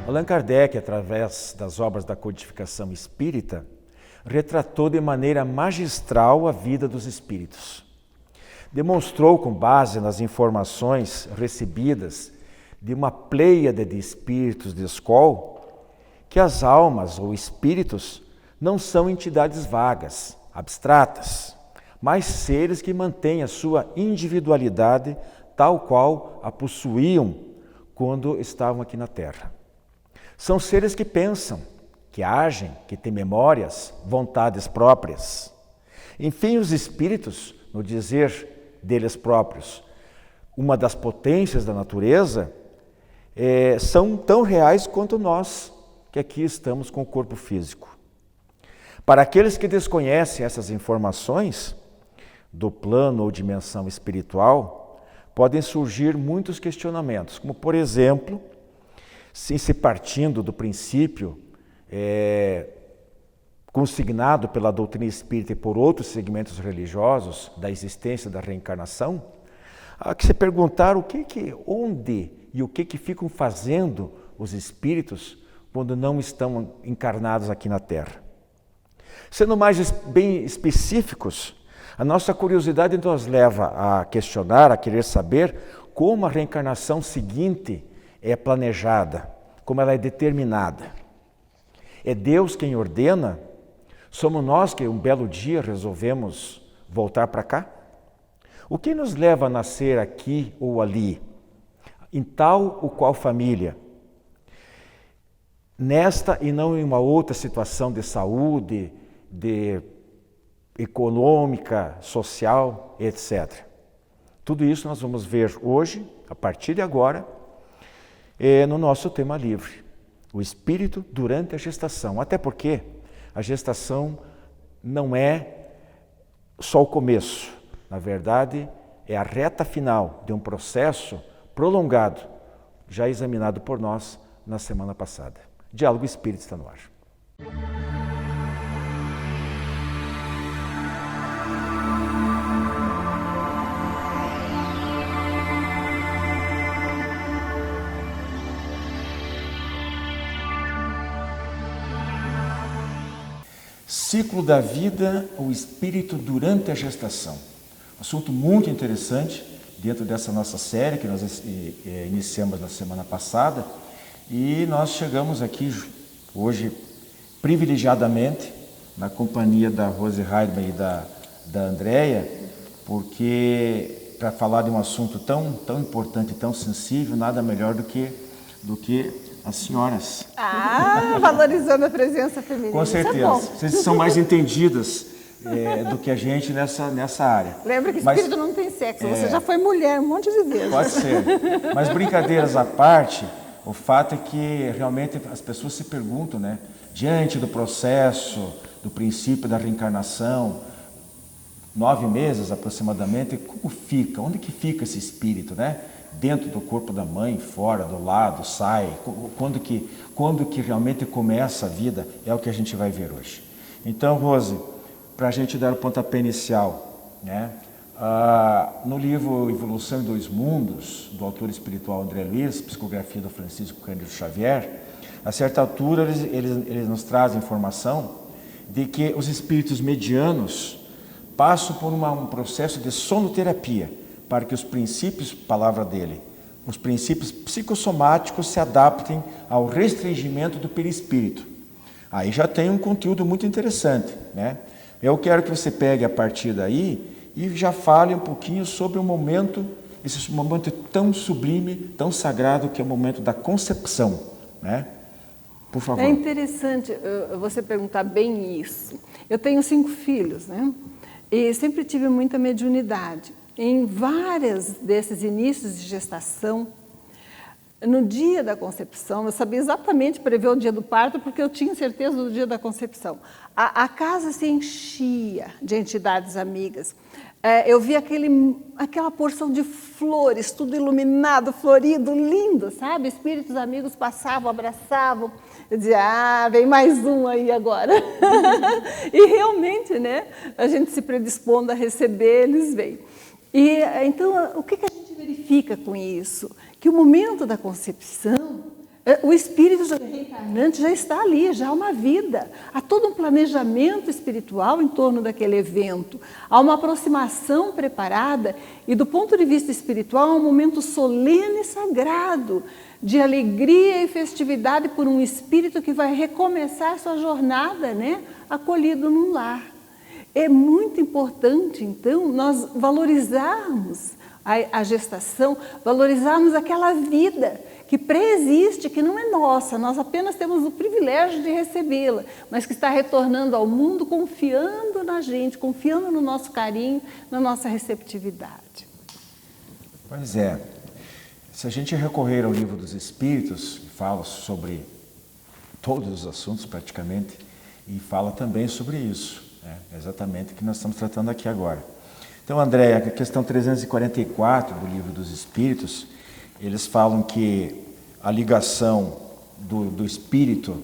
Allan Kardec, através das obras da codificação espírita, retratou de maneira magistral a vida dos espíritos. Demonstrou, com base nas informações recebidas de uma pleiade de espíritos de escol, que as almas ou espíritos não são entidades vagas, abstratas, mas seres que mantêm a sua individualidade tal qual a possuíam quando estavam aqui na Terra. São seres que pensam, que agem, que têm memórias, vontades próprias. Enfim, os espíritos, no dizer deles próprios, uma das potências da natureza, são tão reais quanto nós, que aqui estamos com o corpo físico. Para aqueles que desconhecem essas informações do plano ou dimensão espiritual, podem surgir muitos questionamentos, como, por exemplo, se partindo do princípio consignado pela doutrina espírita e por outros segmentos religiosos da existência da reencarnação, há que se perguntar onde e o que ficam fazendo os espíritos quando não estão encarnados aqui na Terra. Sendo mais bem específicos, a nossa curiosidade nos leva a questionar, a querer saber como a reencarnação seguinte é planejada, como ela é determinada. É Deus quem ordena? Somos nós que um belo dia resolvemos voltar para cá? O que nos leva a nascer aqui ou ali, em tal ou qual família? Nesta e não em uma outra situação de saúde, de econômica, social, etc. Tudo isso nós vamos ver hoje, a partir de agora, no nosso tema livre. O espírito durante a gestação. Até porque a gestação não é só o começo. Na verdade, é a reta final de um processo prolongado, já examinado por nós na semana passada. Diálogo Espírita está no ar. Ciclo da vida, o espírito durante a gestação. Assunto muito interessante dentro dessa nossa série que nós iniciamos na semana passada, e nós chegamos aqui hoje privilegiadamente na companhia da Rose Heidmann e da Andréia, porque para falar de um assunto tão importante e tão sensível, nada melhor do que as senhoras. Valorizando a presença feminina. Com certeza. Vocês são mais entendidas do que a gente nessa área. Lembra que espírito não tem sexo. Você já foi mulher um monte de vezes. Pode ser. Mas brincadeiras à parte, o fato é que realmente as pessoas se perguntam, né? Diante do processo, do princípio da reencarnação, 9 meses aproximadamente, como fica? Onde que fica esse espírito, né? Dentro do corpo da mãe, fora, do lado, sai, quando que realmente começa a vida, é o que a gente vai ver hoje. Então, Rose, para a gente dar o pontapé inicial, né? No livro Evolução em Dois Mundos, do autor espiritual André Luiz, psicografia do Francisco Cândido Xavier, a certa altura eles nos trazem informação de que os espíritos medianos passam por um processo de sonoterapia, para que os princípios, palavra dele, os princípios psicossomáticos se adaptem ao restringimento do perispírito. Aí já tem um conteúdo muito interessante, né? Eu quero que você pegue a partir daí e já fale um pouquinho sobre esse momento tão sublime, tão sagrado, que é o momento da concepção, né? Por favor. É interessante você perguntar bem isso. Eu tenho 5 filhos, né? E sempre tive muita mediunidade. Em vários desses inícios de gestação, no dia da concepção, eu sabia exatamente prever o dia do parto, porque eu tinha certeza do dia da concepção. A casa se enchia de entidades amigas. Eu via aquela porção de flores, tudo iluminado, florido, lindo, sabe? Espíritos amigos passavam, abraçavam. Eu dizia, vem mais um aí agora. E realmente, né? A gente se predispondo a receber, eles vêm. E então, o que a gente verifica com isso? Que o momento da concepção O espírito reencarnante já está ali, já há uma vida. Há todo um planejamento espiritual em torno daquele evento. Há uma aproximação preparada e, do ponto de vista espiritual, é um momento solene e sagrado de alegria e festividade por um espírito que vai recomeçar sua jornada, né, acolhido num lar. É muito importante, então, nós valorizarmos a gestação, valorizarmos aquela vida que preexiste, que não é nossa, nós apenas temos o privilégio de recebê-la, mas que está retornando ao mundo confiando na gente, confiando no nosso carinho, na nossa receptividade. Pois é. Se a gente recorrer ao Livro dos Espíritos, que fala sobre todos os assuntos praticamente, e fala também sobre isso, né? Exatamente o que nós estamos tratando aqui agora. Então, André, a questão 344 do Livro dos Espíritos, eles falam que a ligação do espírito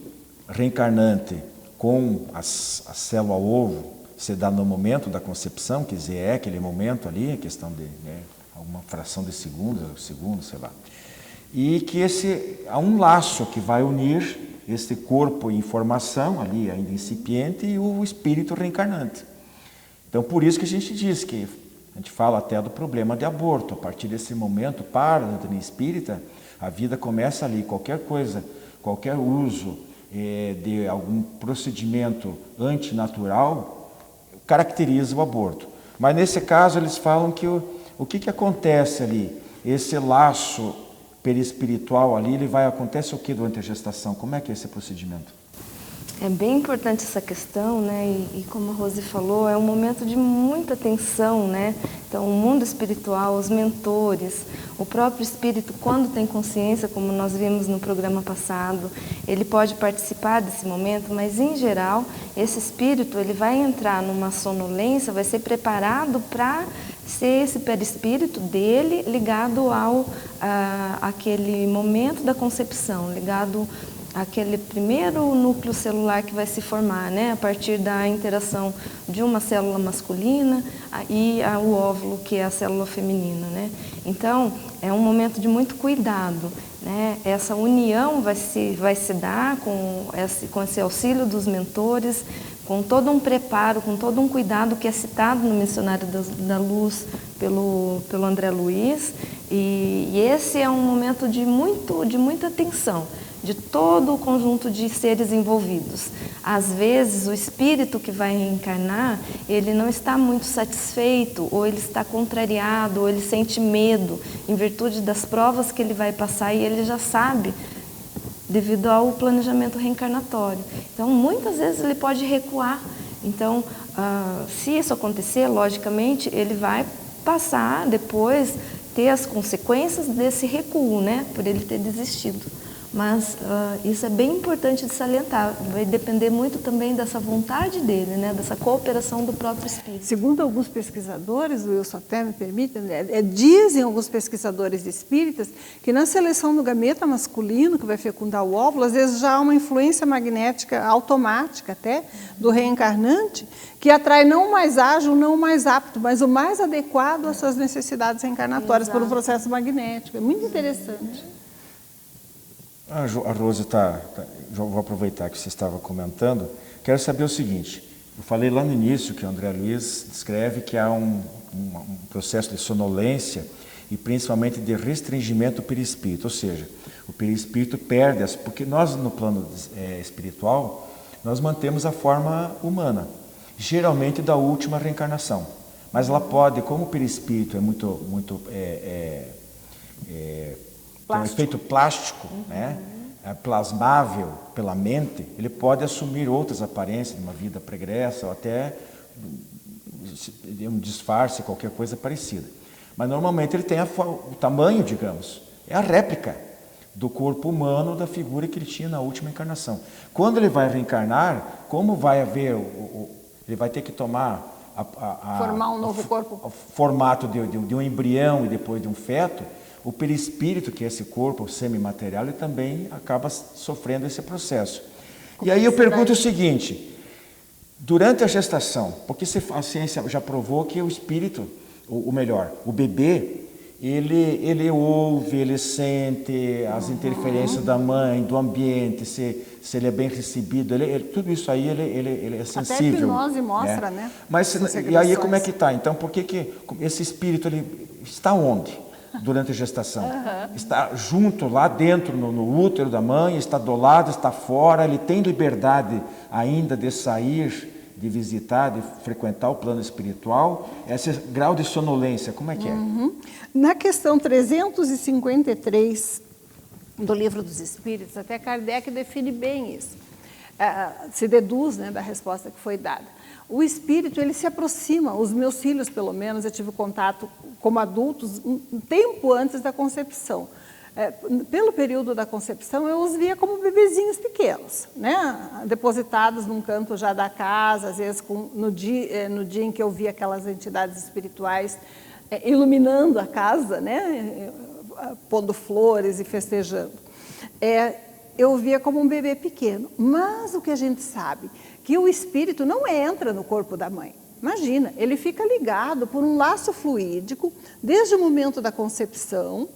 reencarnante com a célula ovo se dá no momento da concepção, quer dizer, é aquele momento ali, a questão de alguma fração de segundo, sei lá. E que há um laço que vai unir esse corpo em formação, ali ainda incipiente, e o espírito reencarnante. Então, por isso que a gente diz que a gente fala até do problema de aborto. A partir desse momento, para a doutrina espírita, a vida começa ali. Qualquer coisa, qualquer uso de algum procedimento antinatural caracteriza o aborto. Mas nesse caso eles falam que o que acontece ali? Esse laço perispiritual ali, acontece o que durante a gestação? Como é que é esse procedimento? É bem importante essa questão, né? E como a Rose falou, é um momento de muita tensão, né? Então, o mundo espiritual, os mentores, o próprio espírito, quando tem consciência, como nós vimos no programa passado, ele pode participar desse momento, mas, em geral, esse espírito ele vai entrar numa sonolência, vai ser preparado para ser esse perispírito dele ligado àquele momento da concepção, ligado aquele primeiro núcleo celular que vai se formar, né, a partir da interação de uma célula masculina e o óvulo, que é a célula feminina, né? Então, é um momento de muito cuidado, né? Essa união vai se dar com esse auxílio dos mentores, com todo um preparo, com todo um cuidado que é citado no Missionário da Luz pelo André Luiz, e esse é um momento de muita atenção de todo o conjunto de seres envolvidos. Às vezes, o espírito que vai reencarnar, ele não está muito satisfeito, ou ele está contrariado, ou ele sente medo, em virtude das provas que ele vai passar, e ele já sabe, devido ao planejamento reencarnatório. Então, muitas vezes ele pode recuar. Então, se isso acontecer, logicamente, ele vai passar depois, ter as consequências desse recuo, né, por ele ter desistido. Mas isso é bem importante de salientar, vai depender muito também dessa vontade dele, né? Dessa cooperação do próprio espírito. Segundo alguns pesquisadores, o Wilson até me permite, dizem alguns pesquisadores espíritas que na seleção do gameta masculino, que vai fecundar o óvulo, às vezes já há uma influência magnética automática até do reencarnante, que atrai não o mais ágil, não o mais apto, mas o mais adequado às suas necessidades reencarnatórias. Exato. Por um processo magnético. É muito interessante. A Rose já vou aproveitar que você estava comentando. Quero saber o seguinte, eu falei lá no início que o André Luiz descreve que há um processo de sonolência e principalmente de restringimento do perispírito, ou seja, o perispírito perde, porque nós no plano espiritual, nós mantemos a forma humana, geralmente da última reencarnação, mas ela pode, como o perispírito é muito tem um efeito plástico, né? É plasmável pela mente, ele pode assumir outras aparências de uma vida pregressa ou até um disfarce, qualquer coisa parecida. Mas normalmente ele tem o tamanho, digamos, é a réplica do corpo humano da figura que ele tinha na última encarnação. Quando ele vai reencarnar, como vai haver, ele vai ter que tomar formar um novo corpo, o formato de um embrião e depois de um feto. O perispírito, que é esse corpo semimaterial, ele também acaba sofrendo esse processo. E aí eu pergunto o seguinte, durante a gestação, porque a ciência já provou que o espírito, ou melhor, o bebê, ele ouve, ele sente as interferências da mãe, do ambiente, se ele é bem recebido, tudo isso aí ele é sensível. Até a hipnose mostra, né? Mas e aí como é que está? Então, por que esse espírito ele está onde durante a gestação? Está junto, lá dentro, no útero da mãe, está do lado, está fora, ele tem liberdade ainda de sair, de visitar, de frequentar o plano espiritual. Esse grau de sonolência, como é que é? Na questão 353 do Livro dos Espíritos, até Kardec define bem isso. Se deduz, né, da resposta que foi dada. O espírito, ele se aproxima, os meus filhos, pelo menos, eu tive contato como adultos um tempo antes da concepção. Pelo período da concepção, eu os via como bebezinhos pequenos, né? Depositados num canto já da casa, às vezes no dia em que eu via aquelas entidades espirituais iluminando a casa, né? Pondo flores e festejando. Eu via como um bebê pequeno, mas o que a gente sabe, que o espírito não entra no corpo da mãe. Imagina, ele fica ligado por um laço fluídico, desde o momento da concepção,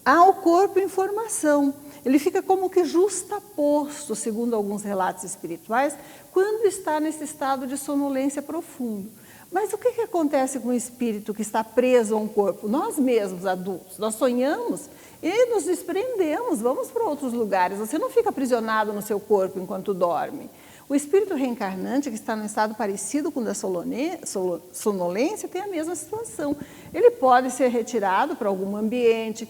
ao corpo em formação. Ele fica como que justaposto, segundo alguns relatos espirituais, quando está nesse estado de sonolência profundo. Mas o que acontece com o espírito que está preso a um corpo? Nós mesmos, adultos, nós sonhamos e nos desprendemos, vamos para outros lugares. Você não fica aprisionado no seu corpo enquanto dorme. O espírito reencarnante, que está num estado parecido com o da sonolência, tem a mesma situação. Ele pode ser retirado para algum ambiente.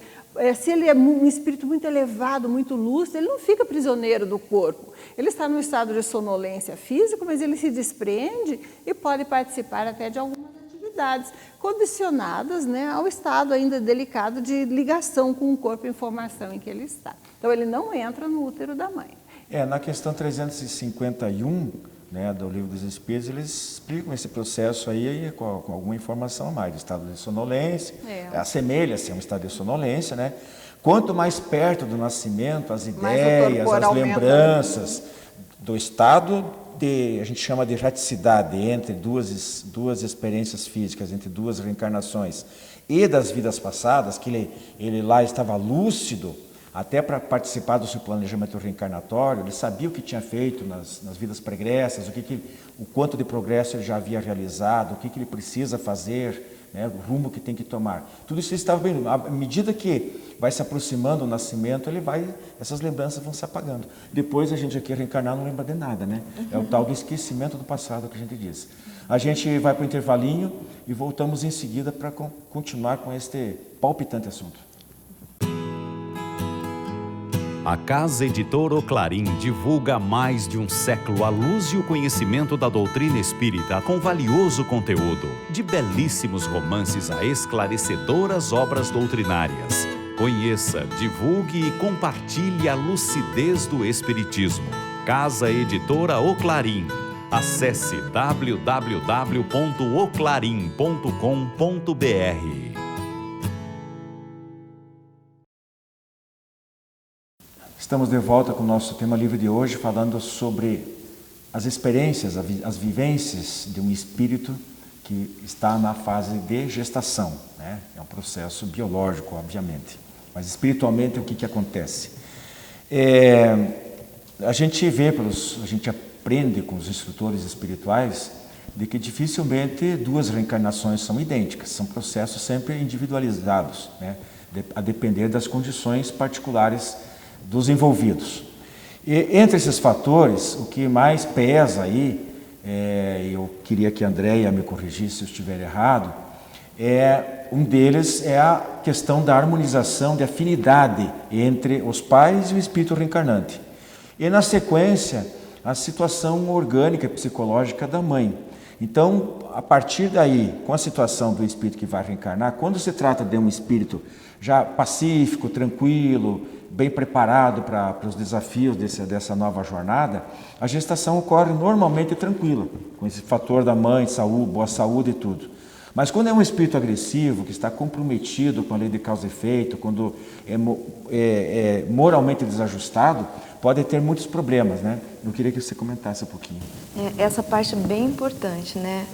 Se ele é um espírito muito elevado, muito lúcido, ele não fica prisioneiro do corpo. Ele está num estado de sonolência física, mas ele se desprende e pode participar até de algumas atividades condicionadas, né, ao estado ainda delicado de ligação com o corpo em formação em que ele está. Então, ele não entra no útero da mãe. Na questão 351, né, do Livro dos Espíritos, eles explicam esse processo aí com alguma informação a mais, do estado de sonolência, assemelha-se a um estado de sonolência, né? Quanto mais perto do nascimento, as ideias, as lembranças do estado a gente chama de raticidade entre duas experiências físicas, entre duas reencarnações, e das vidas passadas, que ele lá estava lúcido, até para participar do seu planejamento reencarnatório, ele sabia o que tinha feito nas vidas pregressas, o quanto de progresso ele já havia realizado, o que ele precisa fazer, né, o rumo que tem que tomar. Tudo isso ele estava bem. À medida que vai se aproximando o nascimento, essas lembranças vão se apagando. Depois a gente aqui reencarnar não lembra de nada, né? É o tal do esquecimento do passado que a gente diz. A gente vai para o intervalinho e voltamos em seguida para continuar com este palpitante assunto. A Casa Editora Oclarim divulga há mais de um século a luz e o conhecimento da doutrina espírita com valioso conteúdo, de belíssimos romances a esclarecedoras obras doutrinárias. Conheça, divulgue e compartilhe a lucidez do Espiritismo. Casa Editora Oclarim. Acesse www.oclarim.com.br. Estamos de volta com o nosso tema livre de hoje, falando sobre as experiências, as vivências de um espírito que está na fase de gestação, né? É um processo biológico, obviamente. Mas espiritualmente, o que acontece? A gente aprende com os instrutores espirituais de que dificilmente duas reencarnações são idênticas, são processos sempre individualizados, né? A depender das condições particulares dos envolvidos. E entre esses fatores, o que mais pesa aí, eu queria que a Andréia me corrigisse se eu estiver errado, um deles é a questão da harmonização de afinidade entre os pais e o espírito reencarnante. E na sequência, a situação orgânica e psicológica da mãe. Então, a partir daí, com a situação do espírito que vai reencarnar, quando se trata de um espírito já pacífico, tranquilo, bem preparado para os desafios dessa nova jornada, a gestação ocorre normalmente tranquila, com esse fator da mãe, saúde, boa saúde e tudo. Mas quando é um espírito agressivo, que está comprometido com a lei de causa e efeito, quando é moralmente desajustado, podem ter muitos problemas, né? Eu queria que você comentasse um pouquinho. Essa parte é bem importante, né?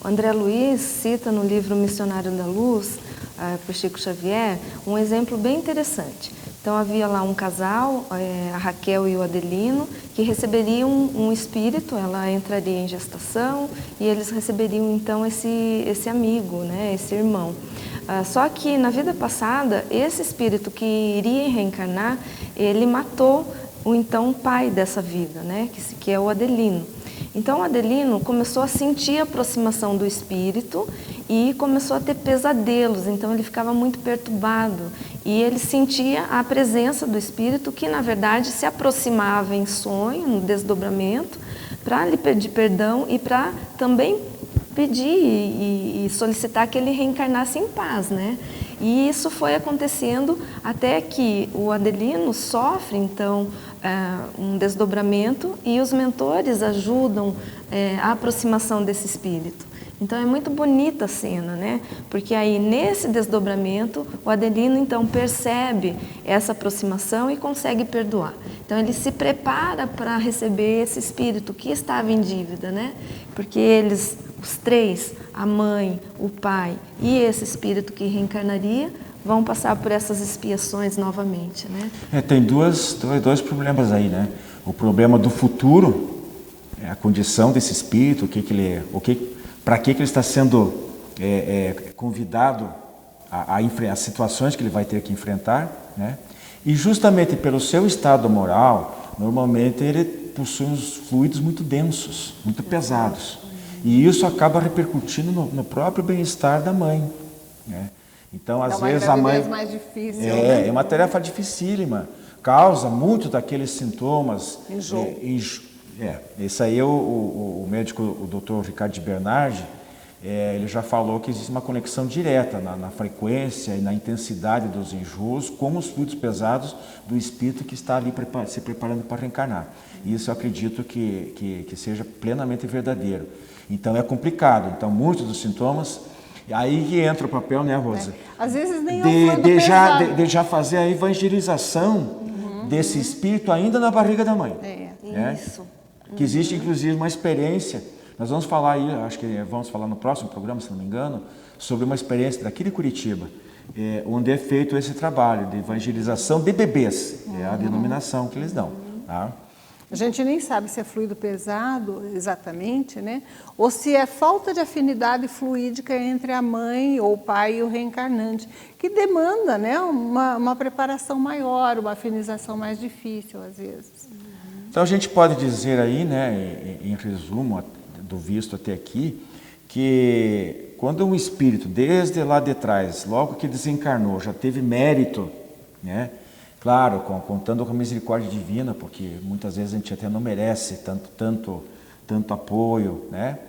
André Luiz cita no livro Missionário da Luz, por Chico Xavier, um exemplo bem interessante. Então havia lá um casal, a Raquel e o Adelino, que receberiam um espírito, ela entraria em gestação e eles receberiam então esse amigo, né, esse irmão. Só que na vida passada, esse espírito que iria reencarnar, ele matou o então pai dessa vida, né, que é o Adelino. Então o Adelino começou a sentir a aproximação do espírito e começou a ter pesadelos, então ele ficava muito perturbado e ele sentia a presença do espírito que na verdade se aproximava em sonho, no desdobramento, para lhe pedir perdão e para também pedir e solicitar que ele reencarnasse em paz, né? E isso foi acontecendo até que o Adelino sofre, então, um desdobramento e os mentores ajudam a aproximação desse espírito. Então, é muito bonita a cena, né? Porque aí, nesse desdobramento, o Adelino, então, percebe essa aproximação e consegue perdoar. Então, ele se prepara para receber esse espírito que estava em dívida, né? Porque eles, os três, a mãe, o pai e esse espírito que reencarnaria, vão passar por essas expiações novamente, né? Tem dois problemas aí, né? O problema do futuro, a condição desse espírito, para que ele está sendo convidado a enfrentar as situações que ele vai ter que enfrentar, né? E justamente pelo seu estado moral, normalmente ele possui uns fluidos muito densos, muito pesados. E isso acaba repercutindo no próprio bem-estar da mãe, né? Então, às vezes a mãe mais difícil, né? É uma tarefa dificílima, causa muito daqueles sintomas. Enjoo. Esse aí o médico, o Dr. Ricardo de Bernardi, ele já falou que existe uma conexão direta na frequência e na intensidade dos enjoos com os fluidos pesados do espírito que está ali se preparando para reencarnar. E isso eu acredito que seja plenamente verdadeiro. Então é complicado. Então muitos dos sintomas, aí que entra o papel, né, Rosa? Às vezes nem é de já fazer a evangelização desse espírito ainda na barriga da mãe. Isso. Que existe inclusive uma experiência. Nós vamos falar aí, acho que vamos falar no próximo programa, se não me engano, sobre uma experiência daqui de Curitiba, onde é feito esse trabalho de evangelização de bebês. É a denominação que eles dão. Tá? A gente nem sabe se é fluido pesado exatamente, né? Ou se é falta de afinidade fluídica entre a mãe ou o pai e o reencarnante, que demanda, né, uma preparação maior, uma afinização mais difícil às vezes. Então a gente pode dizer aí, né, em resumo do visto até aqui, que quando um espírito, desde lá de trás, logo que desencarnou, já teve mérito, né? Claro, contando com a misericórdia divina, porque muitas vezes a gente até não merece tanto apoio, né?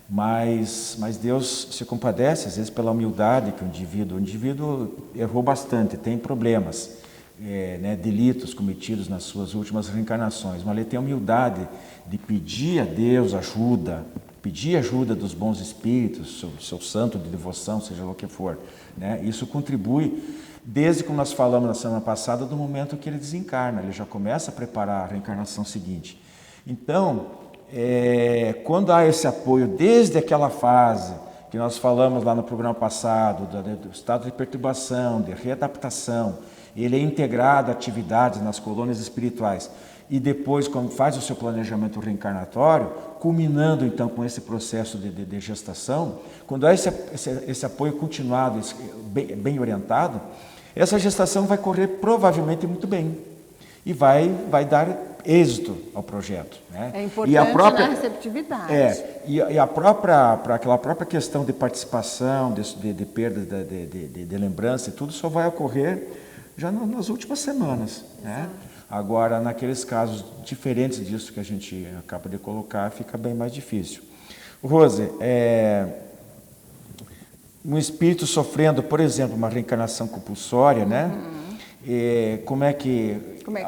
Mas Deus se compadece, às vezes pela humildade que o indivíduo errou bastante, tem problemas, né, delitos cometidos nas suas últimas reencarnações, mas ele tem a humildade de pedir a Deus ajuda, pedir ajuda dos bons espíritos, seu santo de devoção, seja lá o que for, né? Isso contribui, desde como nós falamos na semana passada, do momento que ele desencarna, ele já começa a preparar a reencarnação seguinte. Então, quando há esse apoio desde aquela fase que nós falamos lá no programa passado, do estado de perturbação, de readaptação, ele é integrado a atividades nas colônias espirituais e depois, quando faz o seu planejamento reencarnatório, culminando então com esse processo de gestação, quando há esse apoio continuado, bem orientado, essa gestação vai correr provavelmente muito bem e vai dar êxito ao projeto, né? É importante na receptividade. E aquela própria questão de participação, de perda de lembrança e tudo, só vai ocorrer já nas últimas semanas, né? Agora, naqueles casos diferentes disso que a gente acaba de colocar, fica bem mais difícil. Rose, um espírito sofrendo, por exemplo, uma reencarnação compulsória, né? Como é que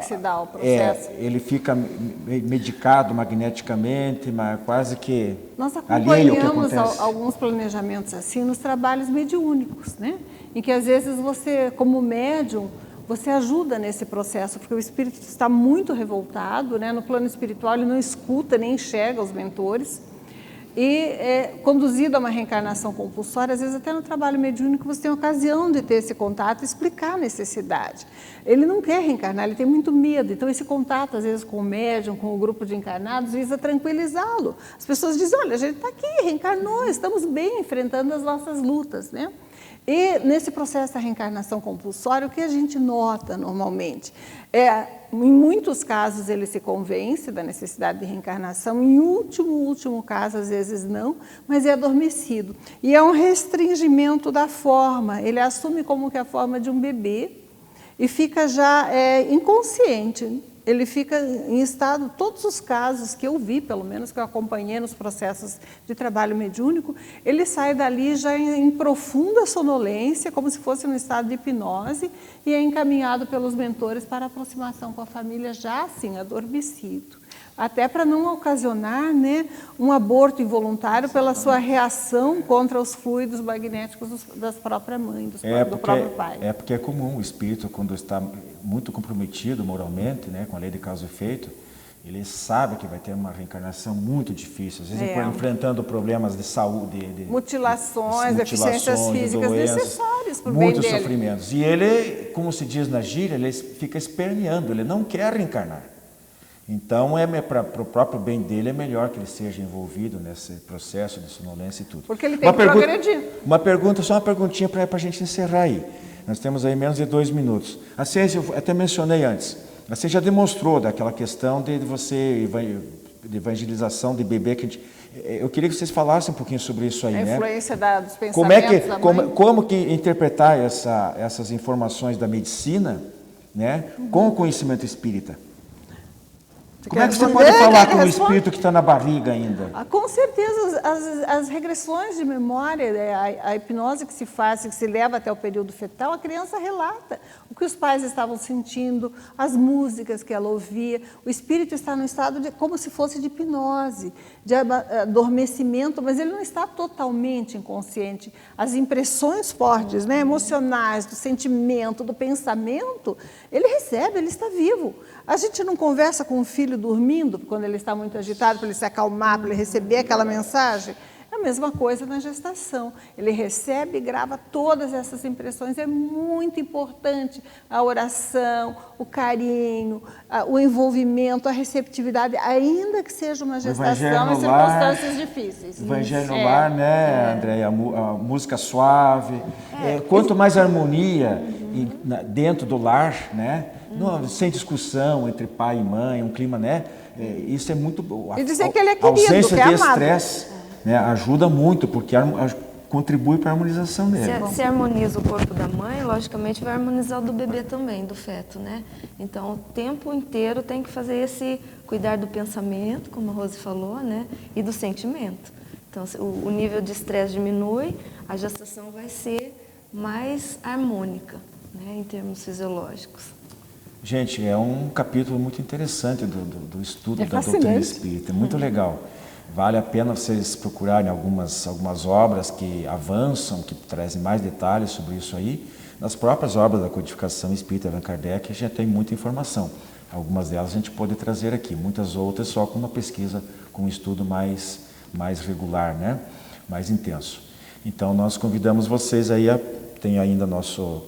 se dá o processo? Ele fica medicado magneticamente, mas quase que nós alheio ao que acompanhamos acontece. Alguns planejamentos assim nos trabalhos mediúnicos, né? Em que às vezes você, como médium, você ajuda nesse processo, porque o espírito está muito revoltado, né? No plano espiritual ele não escuta nem enxerga os mentores. E conduzido a uma reencarnação compulsória, às vezes até no trabalho mediúnico você tem a ocasião de ter esse contato e explicar a necessidade. Ele não quer reencarnar, ele tem muito medo, então esse contato às vezes com o médium, com o grupo de encarnados, visa tranquilizá-lo. As pessoas dizem, olha, a gente está aqui, reencarnou, estamos bem, enfrentando as nossas lutas, né? E nesse processo da reencarnação compulsória, o que a gente nota normalmente? Em muitos casos ele se convence da necessidade de reencarnação, em último caso, às vezes não, mas é adormecido. E é um restringimento da forma, ele assume como que a forma de um bebê e fica já inconsciente. Ele fica em estado, todos os casos que eu vi, pelo menos que eu acompanhei nos processos de trabalho mediúnico, ele sai dali já em profunda sonolência, como se fosse um estado de hipnose, e é encaminhado pelos mentores para aproximação com a família já assim, adormecido. Até para não ocasionar, né, um aborto involuntário pela sua reação contra os fluidos magnéticos das próprias mães, do próprio pai. Porque é comum o espírito, quando está muito comprometido moralmente, né, com a lei de causa e efeito, ele sabe que vai ter uma reencarnação muito difícil, às vezes enfrentando problemas de saúde, mutilações, deficiências físicas doenças, necessárias para o bem dele. Muitos sofrimentos. E ele, como se diz na gíria, ele fica esperneando, ele não quer reencarnar. Então, para o próprio bem dele, é melhor que ele seja envolvido nesse processo de sonolência e tudo. Porque ele tem que progredir. Só uma perguntinha para a gente encerrar aí. Nós temos aí menos de 2 minutos. A ciência, eu até mencionei antes, a ciência já demonstrou daquela questão de de evangelização de bebê. Eu queria que vocês falassem um pouquinho sobre isso aí. A influência dos pensamentos da mãe. Como que interpretar essas informações da medicina, né, com o conhecimento espírita? Como é que você pode falar com o espírito que está na barriga ainda? Com certeza, as regressões de memória, a hipnose que se faz, que se leva até o período fetal, a criança relata o que os pais estavam sentindo, as músicas que ela ouvia. O espírito está no estado como se fosse de hipnose, de adormecimento, mas ele não está totalmente inconsciente. As impressões fortes, né, emocionais, do sentimento, do pensamento, ele recebe, ele está vivo. A gente não conversa com o filho dormindo, quando ele está muito agitado, para ele se acalmar, para ele receber aquela mensagem. É a mesma coisa na gestação. Ele recebe e grava todas essas impressões. É muito importante a oração, o carinho, o envolvimento, a receptividade, ainda que seja uma gestação em circunstâncias difíceis. O evangelho no lar, né, Andréia? A música suave. Quanto mais harmonia dentro do lar, né? Sem discussão entre pai e mãe, um clima, né? Isso é muito bom. E dizer que ele é querido, ausência que é de amado. estresse, né, ajuda muito, porque contribui para a harmonização dele. Se harmoniza o corpo da mãe, logicamente vai harmonizar o do bebê também, do feto, né? Então, o tempo inteiro tem que fazer cuidar do pensamento, como a Rose falou, né? E do sentimento. Então, o nível de estresse diminui, a gestação vai ser mais harmônica, né, em termos fisiológicos. Gente, é um capítulo muito interessante do estudo da doutrina espírita, é muito legal. Vale a pena vocês procurarem algumas obras que avançam, que trazem mais detalhes sobre isso aí. Nas próprias obras da codificação espírita Allan Kardec, a gente tem muita informação. Algumas delas a gente pode trazer aqui, muitas outras só com uma pesquisa, com um estudo mais regular, né? Mais intenso. Então, nós convidamos vocês aí tem ainda nosso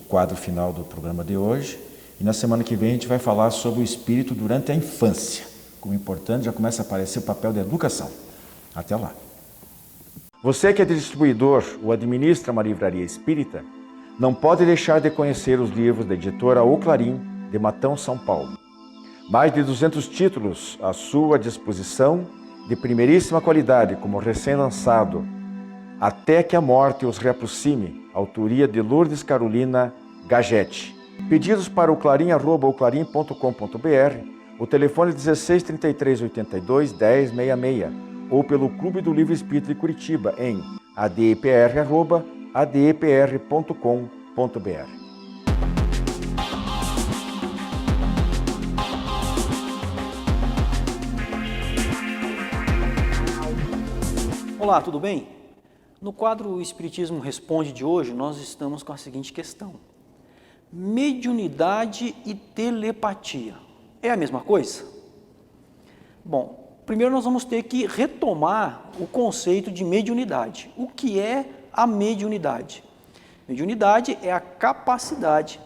quadro final do programa de hoje, e na semana que vem a gente vai falar sobre o espírito durante a infância. Como importante, já começa a aparecer o papel da educação. Até lá. Você que é distribuidor ou administra uma livraria espírita, não pode deixar de conhecer os livros da editora O Clarim, de Matão, São Paulo. Mais de 200 títulos à sua disposição, de primeiríssima qualidade, como recém-lançado, Até que a Morte os Reaproxime, autoria de Lourdes Carolina Gagetti. Pedidos para o clarim@oclarim.com.br, o telefone 16 33 82 10 66, ou pelo Clube do Livro Espírita de Curitiba em adepr@adepr.com.br. Olá, tudo bem? No quadro O Espiritismo Responde de hoje, nós estamos com a seguinte questão. mediunidade e telepatia. É a mesma coisa? Bom, primeiro nós vamos ter que retomar o conceito de mediunidade. O que é a mediunidade? Mediunidade é a capacidade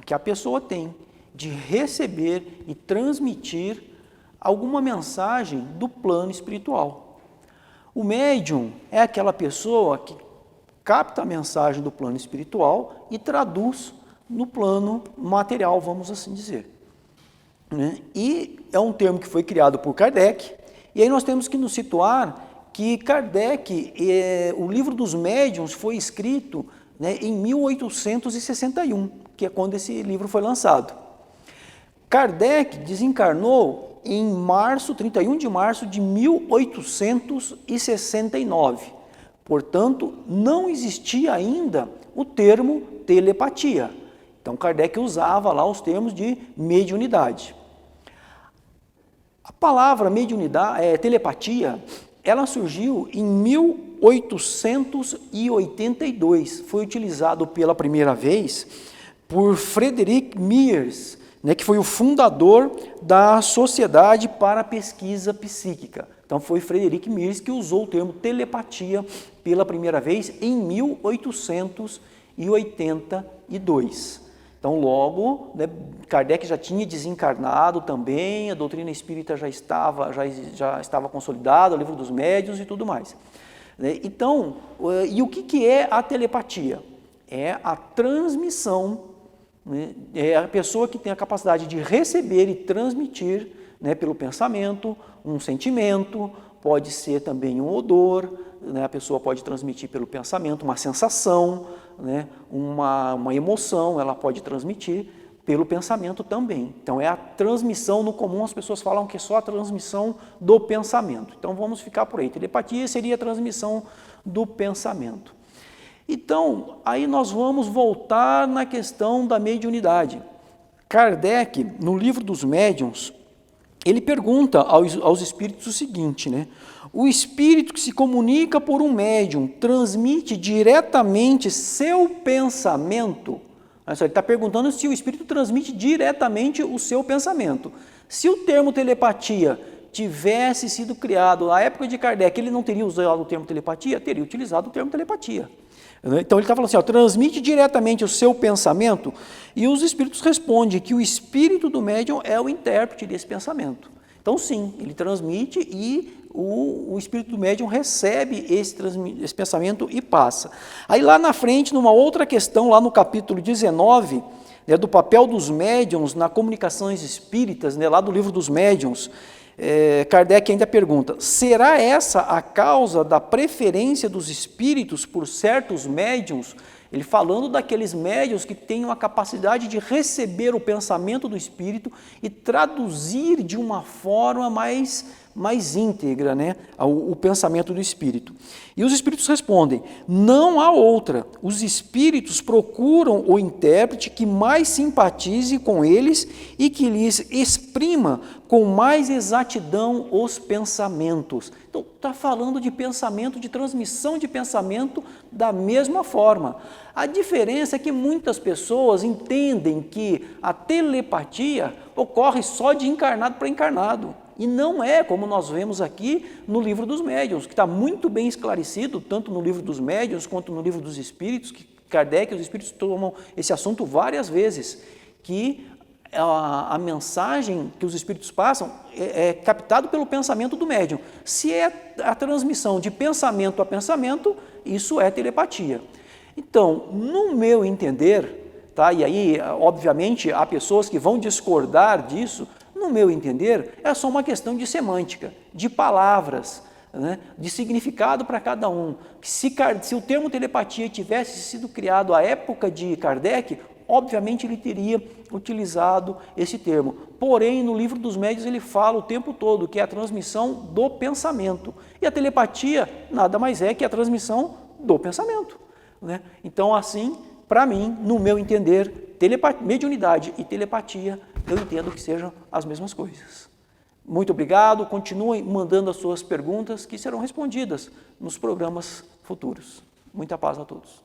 que a pessoa tem de receber e transmitir alguma mensagem do plano espiritual. O médium é aquela pessoa que capta a mensagem do plano espiritual e traduz no plano material, vamos assim dizer. E é um termo que foi criado por Kardec, e aí nós temos que nos situar que Kardec, o livro dos médiuns foi escrito em 1861, que é quando esse livro foi lançado. Kardec desencarnou em 31 de março de 1869. Portanto, não existia ainda o termo telepatia. Então, Kardec usava lá os termos de mediunidade. A palavra mediunidade, telepatia, ela surgiu em 1882. Foi utilizado pela primeira vez por Frederick Myers, que foi o fundador da Sociedade para a Pesquisa Psíquica. Então foi Frederick Myers que usou o termo telepatia pela primeira vez em 1882. Então logo, Kardec já tinha desencarnado também, a doutrina espírita já estava consolidada, o livro dos médiuns e tudo mais. Então, e o que é a telepatia? É a transmissão, é a pessoa que tem a capacidade de receber e transmitir pelo pensamento um sentimento, pode ser também um odor, a pessoa pode transmitir pelo pensamento uma sensação, uma emoção, ela pode transmitir pelo pensamento também. Então é a transmissão, no comum as pessoas falam que é só a transmissão do pensamento. Então vamos ficar por aí. Telepatia seria a transmissão do pensamento. Então, aí nós vamos voltar na questão da mediunidade. Kardec, no livro dos médiuns, ele pergunta aos espíritos o seguinte, o espírito que se comunica por um médium transmite diretamente seu pensamento? Ele está perguntando se o espírito transmite diretamente o seu pensamento. Se o termo telepatia tivesse sido criado na época de Kardec, ele não teria usado o termo telepatia? Teria utilizado o termo telepatia. Então ele está falando assim, transmite diretamente o seu pensamento, e os espíritos respondem que o espírito do médium é o intérprete desse pensamento. Então sim, ele transmite e o espírito do médium recebe esse pensamento e passa. Aí lá na frente, numa outra questão, lá no capítulo 19, do papel dos médiuns na comunicações espíritas, lá do livro dos médiuns, Kardec ainda pergunta, será essa a causa da preferência dos espíritos por certos médiuns? Ele falando daqueles médiuns que têm a capacidade de receber o pensamento do espírito e traduzir de uma forma mais íntegra, o pensamento do espírito. E os espíritos respondem, não há outra. Os espíritos procuram o intérprete que mais simpatize com eles e que lhes exprima com mais exatidão os pensamentos. Então, está falando de pensamento, de transmissão de pensamento da mesma forma. A diferença é que muitas pessoas entendem que a telepatia ocorre só de encarnado para encarnado. E não é como nós vemos aqui no livro dos médiuns, que está muito bem esclarecido, tanto no livro dos médiuns quanto no livro dos espíritos, que Kardec e os espíritos tomam esse assunto várias vezes, que a mensagem que os espíritos passam é captado pelo pensamento do médium. Se é a transmissão de pensamento a pensamento, isso é telepatia. Então, no meu entender, e aí, obviamente, há pessoas que vão discordar disso, no meu entender, é só uma questão de semântica, de palavras, de significado para cada um. Se o termo telepatia tivesse sido criado à época de Kardec, obviamente ele teria utilizado esse termo. Porém, no livro dos médiuns ele fala o tempo todo que é a transmissão do pensamento. E a telepatia nada mais é que a transmissão do pensamento. Então, assim, para mim, no meu entender, mediunidade e telepatia, eu entendo que sejam as mesmas coisas. Muito obrigado, continuem mandando as suas perguntas que serão respondidas nos programas futuros. Muita paz a todos.